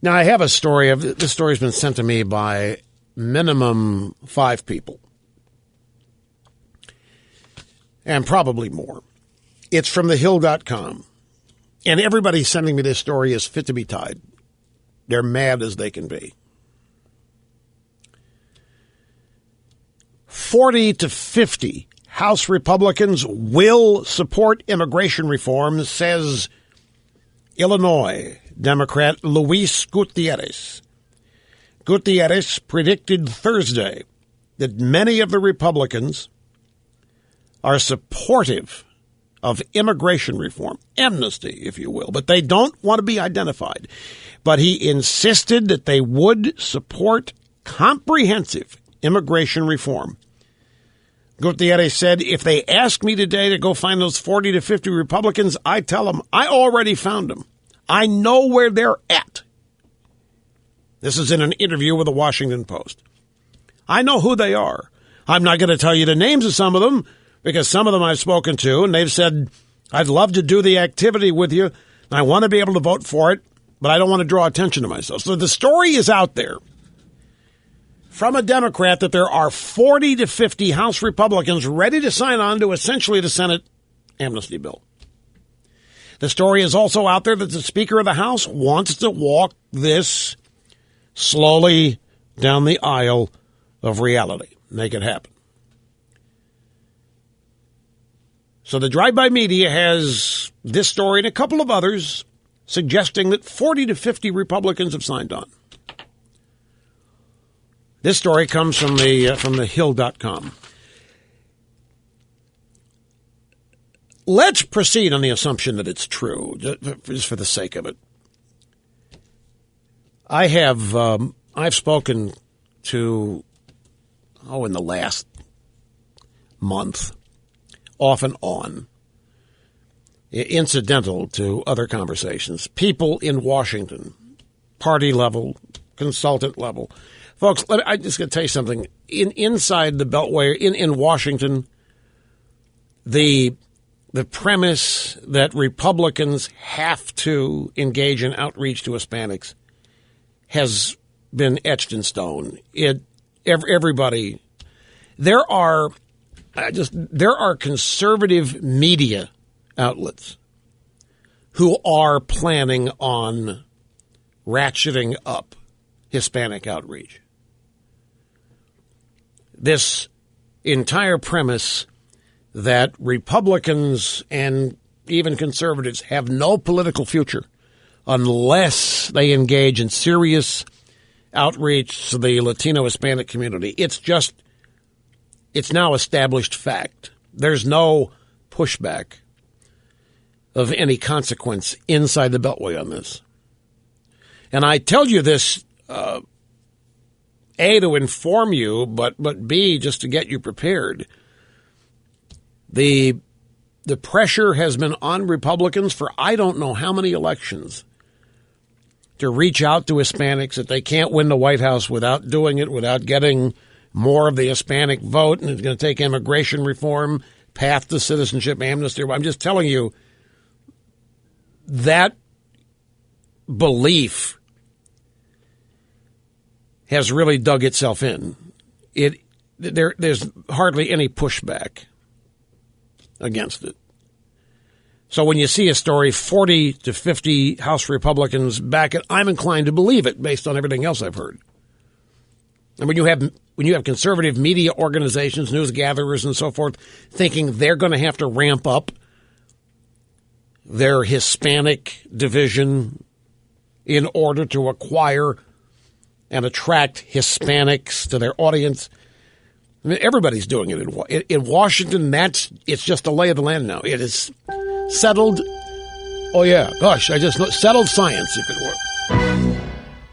Now, I have a story. This story's been sent to me by minimum 5 people. And probably more. It's from thehill.com. And everybody sending me this story is fit to be tied. They're mad as they can be. 40 to 50 House Republicans will support immigration reform, says Illinois Democrat Luis Gutierrez. Gutierrez predicted Thursday that many of the Republicans are supportive of immigration reform, amnesty, if you will, but they don't want to be identified. But he insisted that they would support comprehensive immigration reform. Gutierrez said, if they ask me today to go find those 40 to 50 Republicans, I tell them I already found them. I know where they're at. This is in an interview with the Washington Post. I know who they are. I'm not going to tell you the names of some of them, because some of them I've spoken to, and they've said, I'd love to do the activity with you, and I want to be able to vote for it, but I don't want to draw attention to myself. So the story is out there from a Democrat that there are 40 to 50 House Republicans ready to sign on to essentially the Senate amnesty bill. The story is also out there that the Speaker of the House wants to walk this slowly down the aisle of reality, make it happen. So the drive-by media has this story and a couple of others suggesting that 40 to 50 Republicans have signed on. This story comes from the Hill.com. Let's proceed on the assumption that it's true, just for the sake of it. I've spoken to, in the last month, off and on, incidental to other conversations, people in Washington, party level, consultant level. Folks, I'm just going to tell you something. Inside the Beltway, in Washington, the premise that Republicans have to engage in outreach to Hispanics has been etched in stone. Everybody, there are conservative media outlets who are planning on ratcheting up Hispanic outreach. This entire premise that Republicans and even conservatives have no political future unless they engage in serious outreach to the Latino Hispanic community. It's now established fact. There's no pushback of any consequence inside the Beltway on this. And I tell you this, A, to inform you, but B, just to get you prepared. The pressure has been on Republicans for I don't know how many elections to reach out to Hispanics, that they can't win the White House without doing it, without getting more of the Hispanic vote, and it's going to take immigration reform, path to citizenship, amnesty. I'm just telling you, that belief has really dug itself in. There's hardly any pushback against it. So when you see a story, 40 to 50 House Republicans back it, I'm inclined to believe it based on everything else I've heard. And when you have conservative media organizations, news gatherers and so forth, thinking they're going to have to ramp up their Hispanic division in order to acquire and attract Hispanics to their audience. I mean, everybody's doing it in Washington. It's just a lay of the land now. It is settled. Oh yeah, gosh, I just know, settled science, if it were.